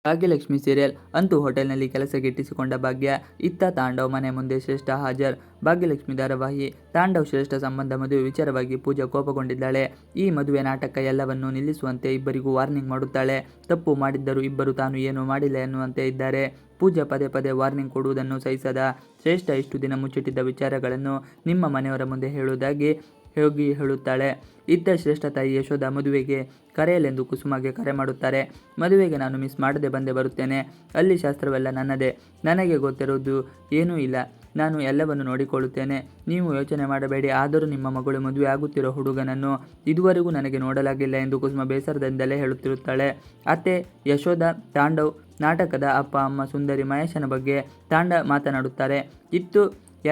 Bhagyalakshmi serial. ಅಂತೂ ಹೋಟೆಲ್ನಲ್ಲಿ ಕೆಲಸಕ್ಕೆ ಇಟ್ಟಿಸಿಕೊಂಡ ಭಾಗ್ಯ. ಇತ್ತ ತಾಂಡವ್ ಮನೆ ಮುಂದೆ ಶ್ರೇಷ್ಠ ಹಾಜರ್. ಭಾಗ್ಯಲಕ್ಷ್ಮಿ ಧಾರಾವಾಹಿ. ತಾಂಡವ್ ಶ್ರೇಷ್ಠ ಸಂಬಂಧ ಮದುವೆ ವಿಚಾರವಾಗಿ ಪೂಜಾ ಕೋಪಗೊಂಡಿದ್ದಾಳೆ. ಈ ಮದುವೆ ನಾಟಕ ಎಲ್ಲವನ್ನೂ ನಿಲ್ಲಿಸುವಂತೆ ಇಬ್ಬರಿಗೂ ವಾರ್ನಿಂಗ್ ಮಾಡುತ್ತಾಳೆ. ತಪ್ಪು ಮಾಡಿದ್ದರೂ ಇಬ್ಬರು ತಾನು ಏನೂ ಮಾಡಿಲ್ಲ ಎನ್ನುವಂತೆ ಇದ್ದಾರೆ. ಪೂಜಾ ಪದೇ ಪದೇ ವಾರ್ನಿಂಗ್ ಕೊಡುವುದನ್ನು ಸಹಿಸದ ಶ್ರೇಷ್ಠ ಇಷ್ಟು ದಿನ ಮುಚ್ಚಿಟ್ಟಿದ್ದ ವಿಚಾರಗಳನ್ನು ನಿಮ್ಮ ಮನೆಯವರ ಮುಂದೆ ಹೇಳುವುದಾಗಿ ಹೋಗಿ ಹೇಳುತ್ತಾಳೆ. ಇತ್ತ ಶ್ರೇಷ್ಠ ತಾಯಿ ಯಶೋಧ ಮದುವೆಗೆ ಕರೆಯಲೆಂದು ಕುಸುಮಗೆ ಕರೆ ಮಾಡುತ್ತಾರೆ. ಮದುವೆಗೆ ನಾನು ಮಿಸ್ ಮಾಡದೆ ಬಂದೇ ಬರುತ್ತೇನೆ. ಅಲ್ಲಿ ಶಾಸ್ತ್ರವೆಲ್ಲ ನನ್ನದೇ. ನನಗೆ ಗೊತ್ತಿರೋದು ಏನೂ ಇಲ್ಲ. ನಾನು ಎಲ್ಲವನ್ನು ನೋಡಿಕೊಳ್ಳುತ್ತೇನೆ. ನೀವು ಯೋಚನೆ ಮಾಡಬೇಡಿ. ಆದರೂ ನಿಮ್ಮ ಮಗಳು ಮದುವೆ ಆಗುತ್ತಿರೋ ಹುಡುಗನನ್ನು ಇದುವರೆಗೂ ನನಗೆ ನೋಡಲಾಗಿಲ್ಲ ಎಂದು ಕುಸುಮ ಬೇಸರದಿಂದಲೇ ಹೇಳುತ್ತಿರುತ್ತಾಳೆ. ಅತ್ತೆ ಯಶೋಧ ತಾಂಡವ್ ನಾಟಕದ ಅಪ್ಪ ಅಮ್ಮ ಸುಂದರಿ ಮಹೇಶನ ಬಗ್ಗೆ ಮಾತನಾಡುತ್ತಾರೆ. ಇತ್ತು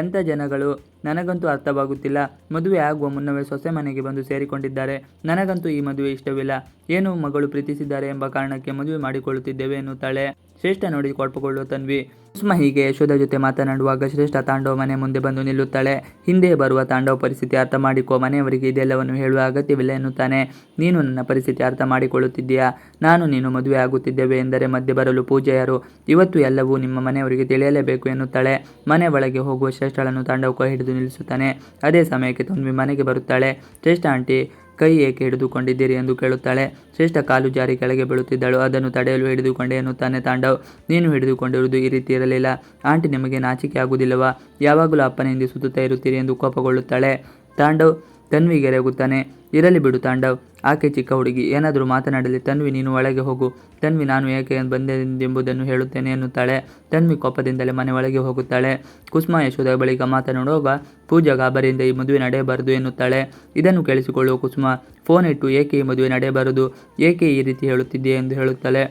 ಎಂಥ ಜನಗಳು, ನನಗಂತೂ ಅರ್ಥವಾಗುತ್ತಿಲ್ಲ. ಮದುವೆ ಆಗುವ ಮುನ್ನವೇ ಸೊಸೆ ಮನೆಗೆ ಬಂದು ಸೇರಿಕೊಂಡಿದ್ದಾರೆ. ನನಗಂತೂ ಈ ಮದುವೆ ಇಷ್ಟವಿಲ್ಲ. ಏನು ಮಗಳು ಪ್ರೀತಿಸಿದ್ದಾರೆ ಎಂಬ ಕಾರಣಕ್ಕೆ ಮದುವೆ ಮಾಡಿಕೊಳ್ಳುತ್ತಿದ್ದೇವೆ ಎನ್ನುತ್ತಾಳೆ. ಶ್ರೇಷ್ಠ ನೋಡಿ ಕೋಪಗೊಳ್ಳುವ ತನ್ವಿ. ಕುಸುಮ ಹೀಗೆ ಯಶೋಧ ಜೊತೆ ಮಾತನಾಡುವಾಗ ಶ್ರೇಷ್ಠ ತಾಂಡವ್ ಮನೆ ಮುಂದೆ ಬಂದು ನಿಲ್ಲುತ್ತಾಳೆ. ಹಿಂದೆ ಬರುವ ತಾಂಡವ್ ಪರಿಸ್ಥಿತಿ ಅರ್ಥ ಮಾಡಿಕೋ. ಮನೆಯವರಿಗೆ ಇದೆಲ್ಲವನ್ನು ಹೇಳುವ ಅಗತ್ಯವಿಲ್ಲ ಎನ್ನುತ್ತಾನೆ. ನೀನು ನನ್ನ ಪರಿಸ್ಥಿತಿ ಅರ್ಥ ಮಾಡಿಕೊಳ್ಳುತ್ತಿದ್ದೀಯಾ? ನಾನು ನೀನು ಮದುವೆ ಆಗುತ್ತಿದ್ದೇವೆ ಎಂದರೆ ಮಧ್ಯೆ ಬರಲು ಪೂಜೆ ಯಾರು? ಇವತ್ತು ಎಲ್ಲವೂ ನಿಮ್ಮ ಮನೆಯವರಿಗೆ ತಿಳಿಯಲೇಬೇಕು ಎನ್ನುತ್ತಾಳೆ. ಮನೆ ಒಳಗೆ ಹೋಗುವ ಶ್ರೇಷ್ಠಳನ್ನು ತಾಂಡವ್ ಕೈ ಹಿಡಿದು ನಿಲ್ಲಿಸುತ್ತಾನೆ. ಅದೇ ಸಮಯಕ್ಕೆ ತನ್ವಿ ಮನೆಗೆ ಬರುತ್ತಾಳೆ. ಶ್ರೇಷ್ಠ ಆಂಟಿ, ಕೈ ಏಕೆ ಹಿಡಿದುಕೊಂಡಿದ್ದೀರಿ ಎಂದು ಕೇಳುತ್ತಾಳೆ. ಶ್ರೇಷ್ಠ ಕಾಲು ಜಾರಿ ಕೆಳಗೆ ಬೀಳುತ್ತಿದ್ದಳು. ಅದನ್ನು ತಡೆಯಲು ಹಿಡಿದುಕೊಂಡೆ ಎನ್ನುತ್ತಾನೆ ತಾಂಡವ್. ನೀನು ಹಿಡಿದುಕೊಂಡಿರುವುದು ಈ ರೀತಿ ಇರಲಿಲ್ಲ. ಆಂಟಿ, ನಿಮಗೆ ನಾಚಿಕೆ ಆಗುವುದಿಲ್ಲವಾ? ಯಾವಾಗಲೂ ಅಪ್ಪನ ಹಿಂದೆ ಸುತ್ತುತ್ತಾ ಇರುತ್ತೀರಿ ಎಂದು ಕೋಪಗೊಳ್ಳುತ್ತಾಳೆ. ತಾಂಡವ್ ತನ್ವಿಗೆ ರೇಗುತ್ತಾನೆ. ಇರಲಿ ಬಿಡು ತಾಂಡವ್, ಆಕೆ ಚಿಕ್ಕ ಹುಡುಗಿ, ಏನಾದರೂ ಮಾತನಾಡಲಿ. ತನ್ವಿ, ನೀನು ಒಳಗೆ ಹೋಗು. ತನ್ವಿ, ನಾನು ಏಕೆ ಬಂದೆಂಬುದನ್ನು ಹೇಳುತ್ತೇನೆ ಎನ್ನುತ್ತಾಳೆ. ತನ್ವಿ ಕೋಪದಿಂದಲೇ ಮನೆ ಒಳಗೆ ಹೋಗುತ್ತಾಳೆ. ಕುಸುಮ ಯಶೋಧ ಬಳಿಕ ಮಾತನಾಡುವಾಗ ಪೂಜಾ ಗಾಬರಿಯಿಂದ ಈ ಮದುವೆ ನಡೆಯಬಾರದು ಎನ್ನುತ್ತಾಳೆ. ಇದನ್ನು ಕೇಳಿಸಿಕೊಳ್ಳುವ ಕುಸುಮ ಫೋನ್ ಇಟ್ಟು, ಏಕೆ ಈ ಮದುವೆ ನಡೆಯಬಾರದು, ಏಕೆ ಈ ರೀತಿ ಹೇಳುತ್ತಿದ್ದೀಯ ಎಂದು ಹೇಳುತ್ತಾಳೆ.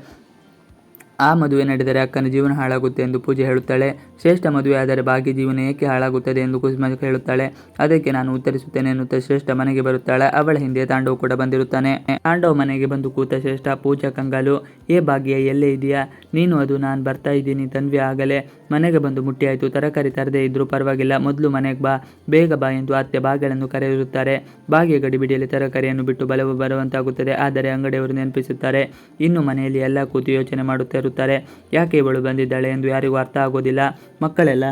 ಆ ಮದುವೆ ನಡೆದರೆ ಅಕ್ಕನ ಜೀವನ ಹಾಳಾಗುತ್ತೆ ಎಂದು ಪೂಜೆ ಹೇಳುತ್ತಾಳೆ. ಶ್ರೇಷ್ಠ ಮದುವೆ ಆದರೆ ಭಾಗ್ಯ ಜೀವನ ಏಕೆ ಹಾಳಾಗುತ್ತದೆ ಎಂದು ಕುಸುಮ ಹೇಳುತ್ತಾಳೆ. ಅದಕ್ಕೆ ನಾನು ಉತ್ತರಿಸುತ್ತೇನೆ ಎನ್ನುತ್ತಾ ಶ್ರೇಷ್ಠ ಮನೆಗೆ ಬರುತ್ತಾಳೆ. ಅವಳ ಹಿಂದೆ ತಾಂಡವ್ ಕೂಡ ಬಂದಿರುತ್ತಾನೆ. ತಾಂಡವ್ ಮನೆಗೆ ಬಂದು ಕೂತ ಶ್ರೇಷ್ಠ ಪೂಜಾ ಕಂಗಾಲು. ಏ ಭಾಗ್ಯ, ಎಲ್ಲೇ ಇದೆಯಾ ನೀನು? ಅದು ನಾನು ಬರ್ತಾ ಇದ್ದೀನಿ ತನ್ವಿ ಆಗಲೇ ಮನೆಗೆ ಬಂದು ಮುಟ್ಟಿಯಾಯಿತು. ತರಕಾರಿ ತರದೇ ಇದ್ರೂ ಪರವಾಗಿಲ್ಲ, ಮೊದಲು ಮನೆಗೆ ಬಾ, ಬೇಗ ಬಾ ಎಂದು ಅತ್ತೆ ಭಾಗ್ಯಳನ್ನು ಕರೆದಿರುತ್ತಾರೆ. ಭಾಗ್ಯ ಗಡಿಬಿಡಿಯಲ್ಲಿ ತರಕಾರಿಯನ್ನು ಬಿಟ್ಟು ಬರುವಂತಾಗುತ್ತದೆ. ಆದರೆ ಅಂಗಡಿಯವರು ನೆನಪಿಸುತ್ತಾರೆ. ಇನ್ನು ಮನೆಯಲ್ಲಿ ಎಲ್ಲ ಕೂತು ಯೋಚನೆ ಮಾಡುತ್ತಾ ಇರುತ್ತಾರೆ. ಯಾಕೆ ಇವಳು ಬಂದಿದ್ದಾಳೆ ಎಂದು ಯಾರಿಗೂ ಅರ್ಥ ಆಗೋದಿಲ್ಲ. ಮಕ್ಕಳೆಲ್ಲ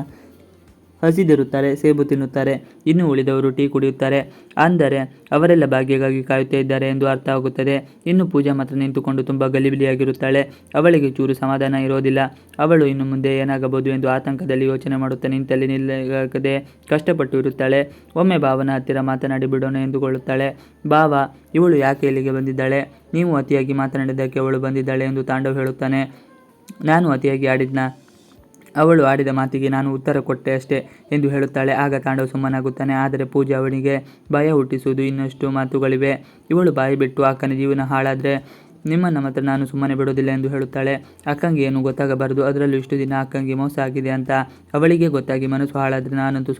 ಹಸಿದಿರುತ್ತಾರೆ, ಸೇಬು ತಿನ್ನುತ್ತಾರೆ. ಇನ್ನು ಉಳಿದವರು ಟೀ ಕುಡಿಯುತ್ತಾರೆ. ಅಂದರೆ ಅವರೆಲ್ಲ ಭಾಗ್ಯಗಾಗಿ ಕಾಯುತ್ತಾ ಇದ್ದಾರೆ ಎಂದು ಅರ್ಥ ಆಗುತ್ತದೆ. ಇನ್ನು ಪೂಜಾ ಮಾತ್ರ ನಿಂತುಕೊಂಡು ತುಂಬ ಗಲಿಬಿಲಿಯಾಗಿರುತ್ತಾಳೆ. ಅವಳಿಗೆ ಚೂರು ಸಮಾಧಾನ ಇರೋದಿಲ್ಲ. ಅವಳು ಇನ್ನು ಮುಂದೆ ಏನಾಗಬಹುದು ಎಂದು ಆತಂಕದಲ್ಲಿ ಯೋಚನೆ ಮಾಡುತ್ತಾ ನಿಂತಲ್ಲಿ ನಿಲ್ಲದೆ ಕಷ್ಟಪಟ್ಟು ಇರುತ್ತಾಳೆ. ಒಮ್ಮೆ ಭಾವನ ಹತ್ತಿರ ಮಾತನಾಡಿ ಬಿಡೋಣ ಎಂದುಕೊಳ್ಳುತ್ತಾಳೆ. ಭಾವ, ಇವಳು ಯಾಕೆ ಇಲ್ಲಿಗೆ ಬಂದಿದ್ದಾಳೆ? ನೀವು ಅತಿಯಾಗಿ ಮಾತನಾಡಿದ್ದಕ್ಕೆ ಅವಳು ಬಂದಿದ್ದಾಳೆ ಎಂದು ತಾಂಡವ್ ಹೇಳುತ್ತಾನೆ. ನಾನು ಅತಿಯಾಗಿ ಆಡಿದ್ನಾ? ಅವಳು ಆಡಿದ ಮಾತಿಗೆ ನಾನು ಉತ್ತರ ಕೊಟ್ಟೆ ಅಷ್ಟೇ ಎಂದು ಹೇಳುತ್ತಾಳೆ. ಆಗ ತಾಂಡವ್ ಸುಮ್ಮನಾಗುತ್ತಾನೆ. ಆದರೆ ಪೂಜೆ ಅವನಿಗೆ ಭಯ ಹುಟ್ಟಿಸುವುದು ಇನ್ನಷ್ಟು ಮಾತುಗಳಿವೆ. ಇವಳು ಬಾಯಿ ಬಿಟ್ಟು ಅಕ್ಕನ ಜೀವನ ಹಾಳಾದರೆ ನಿಮ್ಮನ್ನು ಮಾತ್ರ ನಾನು ಸುಮ್ಮನೆ ಬಿಡೋದಿಲ್ಲ ಎಂದು ಹೇಳುತ್ತಾಳೆ. ಅಕ್ಕಂಗೆ ಏನು ಗೊತ್ತಾಗಬಾರದು. ಅದರಲ್ಲೂ ಇಷ್ಟು ದಿನ ಅಕ್ಕಂಗೆ ಮೋಸ ಆಗಿದೆ ಅಂತ ಅವಳಿಗೆ ಗೊತ್ತಾಗಿ ಮನಸ್ಸು ಹಾಳಾದರೆ ನಾನಂತೂ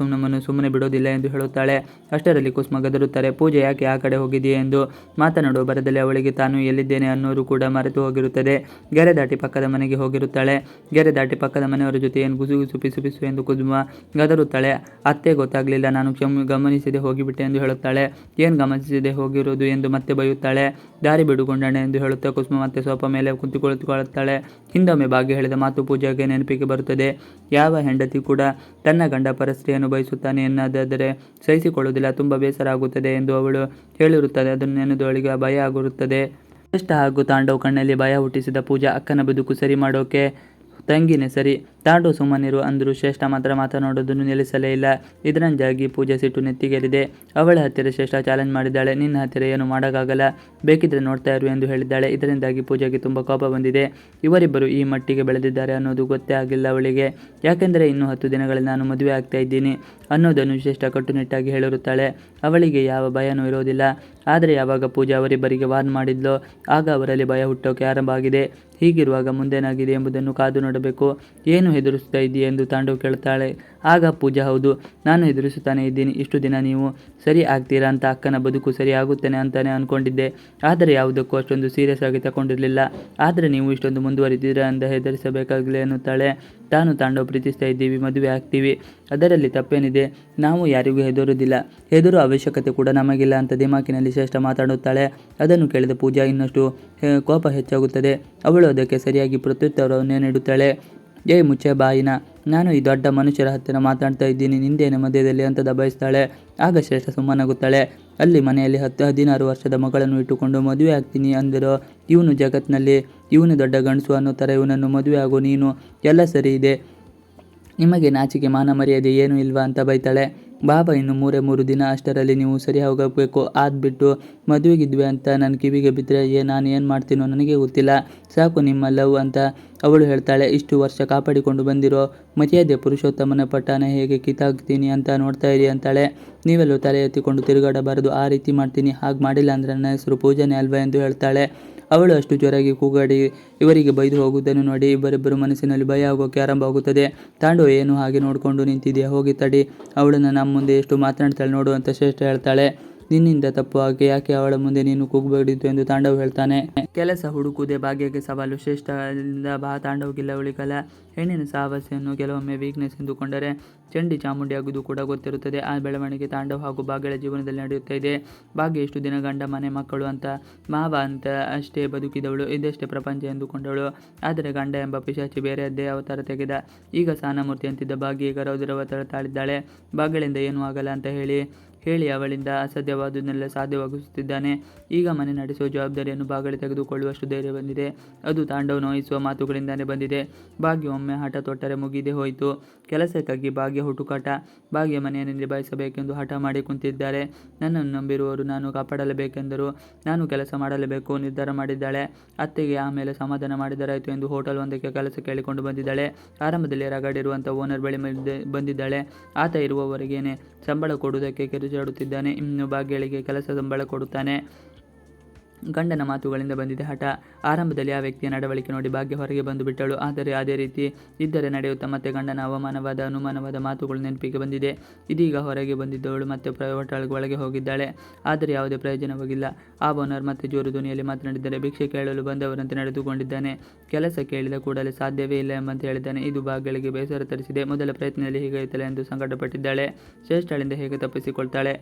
ಸುಮ್ಮನೆ ಬಿಡೋದಿಲ್ಲ ಎಂದು ಹೇಳುತ್ತಾಳೆ. ಅಷ್ಟರಲ್ಲಿ ಕುಸುಮ ಗದರುತ್ತಾರೆ. ಪೂಜೆ, ಯಾಕೆ ಆ ಕಡೆ ಹೋಗಿದೆಯೇ ಎಂದು ಮಾತನಾಡುವ ಬರದಲ್ಲಿ ಅವಳಿಗೆ ತಾನು ಎಲ್ಲಿದ್ದೇನೆ ಅನ್ನೋರು ಕೂಡ ಮರೆತು ಹೋಗಿರುತ್ತದೆ. ಗೆರೆ ದಾಟಿ ಪಕ್ಕದ ಮನೆಗೆ ಹೋಗಿರುತ್ತಾಳೆ. ಗೆರೆ ದಾಟಿ ಪಕ್ಕದ ಮನೆಯವರ ಜೊತೆ ಏನು ಗುಸುಗುಸು ಪಿಸು ಎಂದು ಕುಸುಮ ಗದರುತ್ತಾಳೆ. ಅತ್ತೆ, ಗೊತ್ತಾಗಲಿಲ್ಲ, ನಾನು ಗಮನಿಸದೆ ಹೋಗಿಬಿಟ್ಟೆ ಎಂದು ಹೇಳುತ್ತಾಳೆ. ಏನು ಗಮನಿಸದೆ ಹೋಗಿರೋದು ಎಂದು ಮತ್ತೆ ಬೈಯುತ್ತಾಳೆ. ದಾರಿ ಬಿಡುಗೊಂಡಾಣೆ ಎಂದು ಹೇಳುತ್ತಾ ಕುಸುಮ ಮತ್ತೆ ಸೋಫಾ ಮೇಲೆ ಕುಳಿತುಕೊಳ್ಳುತ್ತಾಳೆ. ಹಿಂದೊಮ್ಮೆ ಭಾಗ್ಯ ಹೇಳಿದ ಮಾತು ಪೂಜೆಗೆ ನೆನಪಿಗೆ ಬರುತ್ತದೆ. ಯಾವ ಹೆಂಡತಿ ಕೂಡ ತನ್ನ ಗಂಡ ಪರಸ್ತ್ರೀಯನ್ನು ಬಯಸುತ್ತಾನೆ ಎನ್ನದಾದರೆ ಸಹಿಸಿಕೊಳ್ಳುವುದಿಲ್ಲ, ತುಂಬ ಬೇಸರ ಆಗುತ್ತದೆ ಎಂದು ಅವಳು ಹೇಳಿರುತ್ತದೆ. ಅದನ್ನು ನೆನೆದವಳಿಗೆ ಭಯ ಆಗಿರುತ್ತದೆ. ಶ್ರೇಷ್ಠ ಹಾಗೂ ತಾಂಡವ್ ಕಣ್ಣಲ್ಲಿ ಭಯ ಹುಟ್ಟಿಸಿದ ಪೂಜಾ ಅಕ್ಕನ ಬದುಕು ಸರಿ ಮಾಡೋಕೆ ತಂಗಿನೇ ಸರಿ. ತಾಂಡವ್ ಸುಮ್ಮನಿರು ಅಂದರೂ ಶ್ರೇಷ್ಠ ಮಾತ್ರ ಮಾತನಾಡೋದನ್ನು ನಿಲ್ಲಿಸಲೇ ಇಲ್ಲ. ಇದರಿಂದಾಗಿ ಪೂಜೆ ಸಿಟ್ಟು ನೆತ್ತಿಗೇರಿದೆ. ಅವಳ ಹತ್ತಿರ ಶ್ರೇಷ್ಠ ಚಾಲೆಂಜ್ ಮಾಡಿದ್ದಾಳೆ. ನಿನ್ನ ಹತ್ತಿರ ಏನು ಮಾಡೋಕ್ಕಾಗಲ್ಲ, ಬೇಕಿದ್ರೆ ನೋಡ್ತಾ ಇರು ಎಂದು ಹೇಳಿದ್ದಾಳೆ. ಇದರಿಂದಾಗಿ ಪೂಜೆಗೆ ತುಂಬ ಕೋಪ ಬಂದಿದೆ. ಇವರಿಬ್ಬರು ಈ ಮಟ್ಟಿಗೆ ಬೆಳೆದಿದ್ದಾರೆ ಅನ್ನೋದು ಗೊತ್ತೇ ಆಗಿಲ್ಲ ಅವಳಿಗೆ. ಯಾಕೆಂದರೆ ಇನ್ನು 10 ದಿನಗಳಲ್ಲಿ ನಾನು ಮದುವೆ ಆಗ್ತಾ ಇದ್ದೀನಿ ಅನ್ನೋದನ್ನು ಶ್ರೇಷ್ಠ ಕಟ್ಟುನಿಟ್ಟಾಗಿ ಹೇಳಿರುತ್ತಾಳೆ. ಅವಳಿಗೆ ಯಾವ ಭಯನೂ ಇರೋದಿಲ್ಲ. ಆದರೆ ಯಾವಾಗ ಪೂಜೆ ಅವರಿಬ್ಬರಿಗೆ ವಾರ್ನ್ ಮಾಡಿದ್ಲೋ ಆಗ ಅವರಲ್ಲಿ ಭಯ ಹುಟ್ಟೋಕೆ ಆರಂಭ ಆಗಿದೆ. ಹೀಗಿರುವಾಗ ಮುಂದೇನಾಗಿದೆ ಎಂಬುದನ್ನು ಕಾದು ನೋಡಬೇಕು. ಏನು ಹೆದರಿಸ್ತಾ ಇದೆಯಾ ಎಂದು ತಾಂಡವ್ ಕೇಳುತ್ತಾಳೆ. ಆಗ ಪೂಜಾ, ಹೌದು, ನಾನು ಹೆದರಿಸುತ್ತಾನೆ ಇದ್ದೀನಿ. ಇಷ್ಟು ದಿನ ನೀವು ಸರಿ ಆಗ್ತೀರಾ ಅಂತ, ಅಕ್ಕನ ಬದುಕು ಸರಿ ಆಗುತ್ತೇನೆ ಅಂತಾನೆ ಅಂದ್ಕೊಂಡಿದ್ದೆ. ಆದರೆ ಯಾವುದಕ್ಕೂ ಅಷ್ಟೊಂದು ಸೀರಿಯಸ್ ಆಗಿ ತಗೊಂಡಿರಲಿಲ್ಲ. ಆದರೆ ನೀವು ಇಷ್ಟೊಂದು ಮುಂದುವರಿದಿರಾ ಅಂತ ಹೆದರಿಸಬೇಕಾಗಿಲ್ಲ ಎನ್ನುತ್ತಾಳೆ. ತಾನು ತಾಂಡವ್ ಪ್ರೀತಿಸ್ತಾ ಇದ್ದೀವಿ, ಮದುವೆ ಆಗ್ತೀವಿ, ಅದರಲ್ಲಿ ತಪ್ಪೇನಿದೆ? ನಾವು ಯಾರಿಗೂ ಹೆದರುವುದಿಲ್ಲ, ಹೆದರುವ ಅವಶ್ಯಕತೆ ಕೂಡ ನಮಗಿಲ್ಲ ಅಂತ ದಿಮಾಕಿನಲ್ಲಿ ಶ್ರೇಷ್ಠ ಮಾತಾಡುತ್ತಾಳೆ. ಅದನ್ನು ಕೇಳಿದ ಪೂಜಾ ಇನ್ನಷ್ಟು ಕೋಪ ಹೆಚ್ಚಾಗುತ್ತದೆ. ಅವಳು ಅವಳು ಅದಕ್ಕೆ ಸರಿಯಾಗಿ ಪ್ರತ್ಯುತ್ತರವನ್ನೇ ನೀಡುತ್ತಾಳೆ. ಏ ಮುಚ್ಚೆ ಬಾಯಿನ, ನಾನು ಈ ದೊಡ್ಡ ಮನುಷ್ಯರ ಹತ್ತಿರ ಮಾತಾಡ್ತಾ ಇದ್ದೀನಿ, ನಿಂದೇನೆ ಮಧ್ಯದಲ್ಲಿ ಅಂತ ದಬಾಯಿಸ್ತಾಳೆ. ಆಗ ಶ್ರೇಷ್ಠ ಸುಮ್ಮನಾಗುತ್ತಾಳೆ. ಅಲ್ಲಿ ಮನೆಯಲ್ಲಿ 16 ವರ್ಷದ ಮಗಳನ್ನು ಇಟ್ಟುಕೊಂಡು ಮದುವೆ ಆಗ್ತೀನಿ ಅಂದಿರೋ ಇವನು ಜಗತ್ನಲ್ಲಿ ಇವನು ದೊಡ್ಡ ಗಂಡಸು ಅನ್ನೋ ಥರ ಇವನನ್ನು ಮದುವೆ ಆಗೋ ನೀನು, ಎಲ್ಲ ಸರಿ ಇದೆ, ನಿಮಗೆ ನಾಚಿಕೆ ಮಾನ ಮರ್ಯಾದೆ ಏನೂ ಇಲ್ವಾ ಅಂತ ಬೈತಾಳೆ. ಬಾಬಾ ಇನ್ನು 3 ದಿನ ಅಷ್ಟರಲ್ಲಿ ನೀವು ಸರಿ ಹೋಗಬೇಕು, ಆದ್ಬಿಟ್ಟು ಮದುವೆಗಿದ್ವಿ ಅಂತ ನನ್ನ ಕಿವಿಗೆ ಬಿದ್ದರೆ ನಾನು ಏನು ಮಾಡ್ತೀನೋ ನನಗೆ ಗೊತ್ತಿಲ್ಲ, ಸಾಕು ನಿಮ್ಮ ಲವ್ ಅಂತ ಅವಳು ಹೇಳ್ತಾಳೆ. ಇಷ್ಟು ವರ್ಷ ಕಾಪಾಡಿಕೊಂಡು ಬಂದಿರೋ ಮರ್ಯಾದೆ ಪುರುಷೋತ್ತಮನ ಪಟ್ಟಾನ ಹೇಗೆ ಕಿತ್ತಾಕ್ತೀನಿ ಅಂತ ನೋಡ್ತಾ ಇರಿ ಅಂತಾಳೆ. ನೀವೆಲ್ಲೂ ತಲೆ ಎತ್ತಿಕೊಂಡು ತಿರುಗಾಡಬಾರದು, ಆ ರೀತಿ ಮಾಡ್ತೀನಿ, ಹಾಗೆ ಮಾಡಿಲ್ಲ ಅಂದರೆ ನನ್ನ ಹೆಸರು ಪೂಜಾನೆ ಅಲ್ವಾ ಎಂದು ಹೇಳ್ತಾಳೆ. ಅವಳು ಅಷ್ಟು ಜೋರಾಗಿ ಕೂಗಾಡಿ ಇವರಿಗೆ ಬೈದು ಹೋಗುವುದನ್ನು ನೋಡಿ ಇಬ್ಬರಿಬ್ಬರು ಮನಸ್ಸಿನಲ್ಲಿ ಭಯ ಆಗೋಕೆ ಆರಂಭವಾಗುತ್ತದೆ. ತಾಂಡು ಏನು ಹಾಗೆ ನೋಡಿಕೊಂಡು ನಿಂತಿದೆಯಾ, ಹೋಗಿ ತಡಿ, ಅವಳನ್ನು ನಮ್ಮ ಮುಂದೆ ಎಷ್ಟು ಮಾತನಾಡ್ತಾಳೆ ನೋಡು ಅಂತ ಶ್ರೇಷ್ಠ ಹೇಳ್ತಾಳೆ. ನಿನ್ನಿಂದ ತಪ್ಪು ಆಗಿ ಯಾಕೆ ಅವಳ ಮುಂದೆ ನೀನು ಕೂಗಬೇಡಿತ್ತು ಎಂದು ತಾಂಡವ್ ಹೇಳ್ತಾನೆ. ಕೆಲಸ ಹುಡುಕುವುದೇ ಭಾಗ್ಯಕ್ಕೆ ಸವಾಲು. ಶ್ರೇಷ್ಠದಿಂದ ತಾಂಡವ್ಗಿಲ್ಲ ಉಳಿಕಲ. ಹೆಣ್ಣಿನ ಸಾಹಸವನ್ನು ಕೆಲವೊಮ್ಮೆ ವೀಕ್ನೆಸ್ ಎಂದುಕೊಂಡರೆ ಚಂಡಿ ಚಾಮುಂಡಿ ಆಗುವುದು ಕೂಡ ಗೊತ್ತಿರುತ್ತದೆ. ಆ ಬೆಳವಣಿಗೆ ತಾಂಡವ್ ಹಾಗೂ ಭಾಗ್ಯಳ ಜೀವನದಲ್ಲಿ ನಡೆಯುತ್ತಾ ಇದೆ. ಭಾಗ್ಯ ಇಷ್ಟು ದಿನ ಗಂಡ ಮನೆ ಮಕ್ಕಳು ಅಂತ ಮಾವ ಅಂತ ಅಷ್ಟೇ ಬದುಕಿದವಳು, ಇದಷ್ಟೇ ಪ್ರಪಂಚ ಎಂದುಕೊಂಡವಳು. ಆದರೆ ಗಂಡ ಎಂಬ ಪಿಶಾಚಿ ಬೇರೆಯದ್ದೇ ಅವತಾರ ತೆಗೆದ. ಈಗ ಸಾನಮೂರ್ತಿ ಅಂತಿದ್ದ ಭಾಗ್ಯ ಈಗ ರೌದ್ರವತಾರ ತಾಳಿದ್ದಾಳೆ. ಭಾಗ್ಯಳಿಂದ ಏನೂ ಆಗಲ್ಲ ಅಂತ ಹೇಳಿ ಅವಳಿಂದ ಅಸಾಧ್ಯವಾದುದನ್ನೆಲ್ಲ ಸಾಧ್ಯವಾಗಿಸುತ್ತಿದ್ದಾನೆ. ಈಗ ಮನೆ ನಡೆಸುವ ಜವಾಬ್ದಾರಿಯನ್ನು ಭಾಗ್ಯಳಿ ತೆಗೆದುಕೊಳ್ಳುವಷ್ಟು ಧೈರ್ಯ ಬಂದಿದೆ. ಅದು ತಾಂಡವ್ ನೋಯಿಸುವ ಮಾತುಗಳಿಂದಾನೇ ಬಂದಿದೆ. ಭಾಗ್ಯ ಒಮ್ಮೆ ಹಠ ತೊಟ್ಟರೆ ಮುಗಿದೇ ಹೋಯಿತು. ಕೆಲಸಕ್ಕಾಗಿ ಭಾಗ್ಯ ಹುಟುಕಾಟ. ಭಾಗ್ಯ ಮನೆಯನ್ನು ನಿಭಾಯಿಸಬೇಕೆಂದು ಹಠ ಮಾಡಿ ಕುಂತಿದ್ದಾರೆ. ನನ್ನನ್ನು ನಂಬಿರುವವರು ನಾನು ಕಾಪಾಡಲೇಬೇಕೆಂದರು. ನಾನು ಕೆಲಸ ಮಾಡಲೇಬೇಕು ನಿರ್ಧಾರ ಮಾಡಿದ್ದಾಳೆ. ಅತ್ತೆಗೆ ಆಮೇಲೆ ಸಮಾಧಾನ ಮಾಡಿದರಾಯಿತು ಎಂದು ಹೋಟೆಲ್ ಒಂದಕ್ಕೆ ಕೆಲಸ ಕೇಳಿಕೊಂಡು ಬಂದಿದ್ದಾಳೆ. ಆರಂಭದಲ್ಲಿ ರಗಡಿರುವಂಥ ಓನರ್ ಬಳಿ ಬಂದಿದ್ದಾಳೆ. ಆತ ಇರುವವರೆಗೇನೆ ಸಂಬಳ ಕೊಡುವುದಕ್ಕೆ ಕಿರುಚಾಡುತ್ತಿದ್ದಾನೆ. ಇನ್ನು ಭಾಗ್ಯಳಿಗೆ ಕೆಲಸ ಸಂಬಳ ಕೊಡುತ್ತಾನೆ. ಗಂಡನ ಮಾತುಗಳಿಂದ ಬಂದಿದೆ ಹಠ. ಆರಂಭದಲ್ಲಿ ಆ ವ್ಯಕ್ತಿಯ ನಡವಳಿಕೆ ನೋಡಿ ಭಾಗ್ಯ ಹೊರಗೆ ಬಂದು ಬಿಟ್ಟಳು. ಆದರೆ ಅದೇ ರೀತಿ ಇದ್ದರೆ ನಡೆಯುತ್ತಾ ಮತ್ತೆ ಗಂಡನ ಅನುಮಾನವಾದ ಮಾತುಗಳು ನೆನಪಿಗೆ ಬಂದಿದೆ. ಇದೀಗ ಹೊರಗೆ ಬಂದಿದ್ದವಳು ಮತ್ತೆ ಹೋಟೆಲ್ ಒಳಗೆ ಹೋಗಿದ್ದಾಳೆ. ಆದರೆ ಯಾವುದೇ ಪ್ರಯೋಜನವಾಗಿಲ್ಲ. ಆ ಓನರ್ ಮತ್ತೆ ಜೋರು ಧ್ವನಿಯಲ್ಲಿ ಮಾತನಾಡಿದ್ದಾರೆ. ಭಿಕ್ಷೆ ಕೇಳಲು ಬಂದವರಂತೆ ನಡೆದುಕೊಂಡಿದ್ದಾನೆ. ಕೆಲಸ ಕೇಳಿದ ಕೂಡಲೇ ಸಾಧ್ಯವೇ ಇಲ್ಲ ಎಂಬಂತೆ ಹೇಳಿದ್ದಾನೆ. ಇದು ಭಾಗ್ಯಳಿಗೆ ಬೇಸರ ತರಿಸಿದೆ. ಮೊದಲ ಪ್ರಯತ್ನದಲ್ಲಿ ಹೀಗಾಯಿತಲ್ಲ ಎಂದು ಸಂಕಟಪಟ್ಟಿದ್ದಾಳೆ. ಶ್ರೇಷ್ಠಳಿಂದ ಹೇಗೆ ತಪ್ಪಿಸಿಕೊಳ್ತಾಳೆ.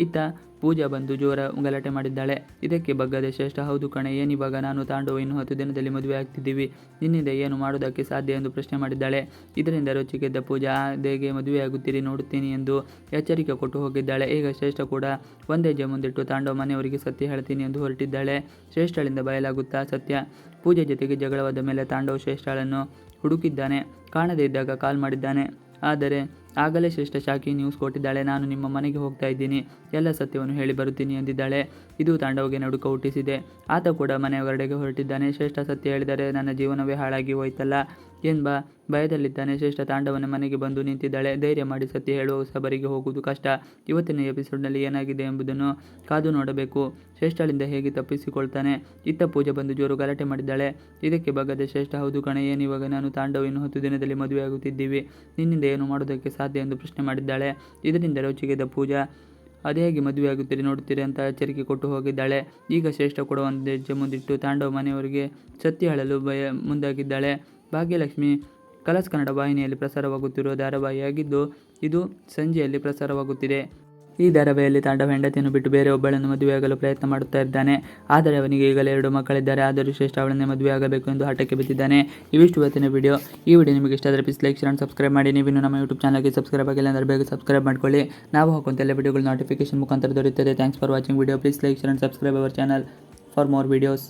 ಇತ್ತ ಪೂಜಾ ಬಂದು ಜೋರ ಗಲಾಟೆ ಮಾಡಿದ್ದಾಳೆ. ಇದಕ್ಕೆ ಬಗ್ಗದೆ ಶ್ರೇಷ್ಠ, ಹೌದು ಕಣೆ, ಏನಿವಾಗ ನಾನು ತಾಂಡವ್ ಇನ್ನು 10 ದಿನದಲ್ಲಿ ಮದುವೆ ಆಗ್ತಿದ್ದೀವಿ, ನಿನ್ನಿಂದ ಏನು ಮಾಡೋದಕ್ಕೆ ಸಾಧ್ಯ ಎಂದು ಪ್ರಶ್ನೆ ಮಾಡಿದ್ದಾಳೆ. ಇದರಿಂದ ರೊಚ್ಚಿಗೆದ್ದ ಪೂಜಾ, ಅದೇಗೆ ಮದುವೆ ಆಗುತ್ತೀರಿ ನೋಡುತ್ತೀನಿ ಎಂದು ಎಚ್ಚರಿಕೆ ಕೊಟ್ಟು ಹೋಗಿದ್ದಾಳೆ. ಈಗ ಶ್ರೇಷ್ಠ ಕೂಡ ಒಂದೇ ಹೆಜ್ಜೆ ಮುಂದಿಟ್ಟು ತಾಂಡವ್ ಮನೆಯವರಿಗೆ ಸತ್ಯ ಹೇಳ್ತೀನಿ ಎಂದು ಹೊರಟಿದ್ದಾಳೆ. ಶ್ರೇಷ್ಠಳಿಂದ ಬಯಲಾಗುತ್ತಾ ಸತ್ಯ. ಪೂಜೆ ಜೊತೆಗೆ ಜಗಳವಾದ ಮೇಲೆ ತಾಂಡವ್ ಶ್ರೇಷ್ಠಳನ್ನು ಹುಡುಕಿದ್ದಾನೆ. ಕಾಣದೇ ಇದ್ದಾಗ ಕಾಲ್ ಮಾಡಿದ್ದಾನೆ. ಆದರೆ ಆಗಲೇ ಶ್ರೇಷ್ಠ ಶಾಕಿ ನ್ಯೂಸ್ ಕೊಟ್ಟಿದ್ದಾಳೆ. ನಾನು ನಿಮ್ಮ ಮನೆಗೆ ಹೋಗ್ತಾ ಇದ್ದೀನಿ, ಎಲ್ಲ ಸತ್ಯವನ್ನು ಹೇಳಿ ಬರುತ್ತೀನಿ ಎಂದಿದ್ದಾಳೆ. ಇದು ತಾಂಡವ್ಗೆ ನಡುಕ ಹುಟ್ಟಿಸಿದೆ. ಆತ ಕೂಡ ಮನೆ ಹೊರಡೆಗೆ ಹೊರಟಿದ್ದಾನೆ. ಶ್ರೇಷ್ಠ ಸತ್ಯ ಹೇಳಿದರೆ ನನ್ನ ಜೀವನವೇ ಹಾಳಾಗಿ ಹೋಯ್ತಲ್ಲ ಎಂಬ ಭಯದಲ್ಲಿದ್ದಾನೆ. ಶ್ರೇಷ್ಠ ತಾಂಡವನ ಮನೆಗೆ ಬಂದು ನಿಂತಿದ್ದಾಳೆ. ಧೈರ್ಯ ಮಾಡಿ ಸತ್ಯ ಹೇಳುವ ಸಬರಿಗೆ ಹೋಗುವುದು ಕಷ್ಟ. ಇವತ್ತಿನ ಎಪಿಸೋಡ್ನಲ್ಲಿ ಏನಾಗಿದೆ ಎಂಬುದನ್ನು ಕಾದು ನೋಡಬೇಕು. ಶ್ರೇಷ್ಠಳಿಂದ ಹೇಗೆ ತಪ್ಪಿಸಿಕೊಳ್ತಾನೆ. ಇತ್ತ ಪೂಜೆ ಬಂದು ಜೋರು ಗಲಾಟೆ ಮಾಡಿದ್ದಾಳೆ. ಇದಕ್ಕೆ ಬಗ್ಗದೆ ಶ್ರೇಷ್ಠ, ಹೌದು ಕಣೆ, ಏನಿವಾಗ ನಾನು ತಾಂಡವ್ ಇನ್ನು 10 ದಿನದಲ್ಲಿ ಮದುವೆ ಆಗುತ್ತಿದ್ದೀವಿ, ನಿನ್ನಿಂದ ಏನು ಮಾಡೋದಕ್ಕೆ ಸಾಧ್ಯ ಎಂದು ಪ್ರಶ್ನೆ ಮಾಡಿದ್ದಾಳೆ. ಇದರಿಂದ ರೋಚಿಗೆದ್ದ ಪೂಜಾ, ಅದೇ ಹೇಗೆ ಮದುವೆ ಆಗುತ್ತೀರಿ ನೋಡುತ್ತೀರಿ ಅಂತ ಎಚ್ಚರಿಕೆ ಕೊಟ್ಟು ಹೋಗಿದ್ದಾಳೆ. ಈಗ ಶ್ರೇಷ್ಠ ಕೂಡ ಒಂದು ಹೆಜ್ಜೆ ಮುಂದಿಟ್ಟು ತಾಂಡವ್ ಮನೆಯವರಿಗೆ ಸತ್ಯ ಹೇಳಲು ಮುಂದಾಗಿದ್ದಾಳೆ. ಭಾಗ್ಯಲಕ್ಷ್ಮಿ ಕಲರ್ಸ್ ಕನ್ನಡ ವಾಹಿನಿಯಲ್ಲಿ ಪ್ರಸಾರವಾಗುತ್ತಿರುವ ಧಾರಾವಾಹಿಯಾಗಿದ್ದು ಇದು ಸಂಜೆಯಲ್ಲಿ ಪ್ರಸಾರವಾಗುತ್ತಿದೆ. ಈ ಧಾರಾವಾಹಿಯಲ್ಲಿ ತಾಂಡವ್ ಹೆಂಡತಿಯನ್ನು ಬಿಟ್ಟು ಬೇರೆ ಒಬ್ಬಳನ್ನು ಮದುವೆಯಾಗಲು ಪ್ರಯತ್ನ ಮಾಡುತ್ತಾ ಇದ್ದಾನೆ. ಆದರೆ ಅವನಿಗೆ ಈಗಲೇ 2 ಮಕ್ಕಳಿದ್ದಾರೆ. ಆದರೂ ಶ್ರೇಷ್ಠ ಅವಳನ್ನೇ ಮದುವೆ ಆಗಬೇಕು ಎಂದು ಹಠಕ್ಕೆ ಬಿದ್ದಿದ್ದಾನೆ. ಇವಿಷ್ಟು ಇವತ್ತಿನ ವಿಡಿಯೋ. ಈ ವಿಡಿಯೋ ನಿಮಗೆ ಇಷ್ಟ ಆದರೆ please like, share and subscribe ಮಾಡಿ. ನೀವಿನ್ನು ನಮ್ಮ ಯೂಟ್ಯೂಬ್ ಚಾನಲ್ಗೆ ಸಬ್ಸ್ಕ್ರೈಬ್ ಆಗಿಲ್ಲ ಅಂದರೆ ಬೇಗ ಸಬ್ಸ್ಕ್ರೈಬ್ ಮಾಡ್ಕೊಳ್ಳಿ. ನಾವು ಹಾಕುವಂಥ ಎಲ್ಲ ವಿಡಿಯೋಗಳು ನೋಟಿಫಿಕೇಶನ್ ಮುಖಾಂತರ ದೊರೆಯುತ್ತದೆ. Thanks for watching video. Please like, share and subscribe our channel for more videos.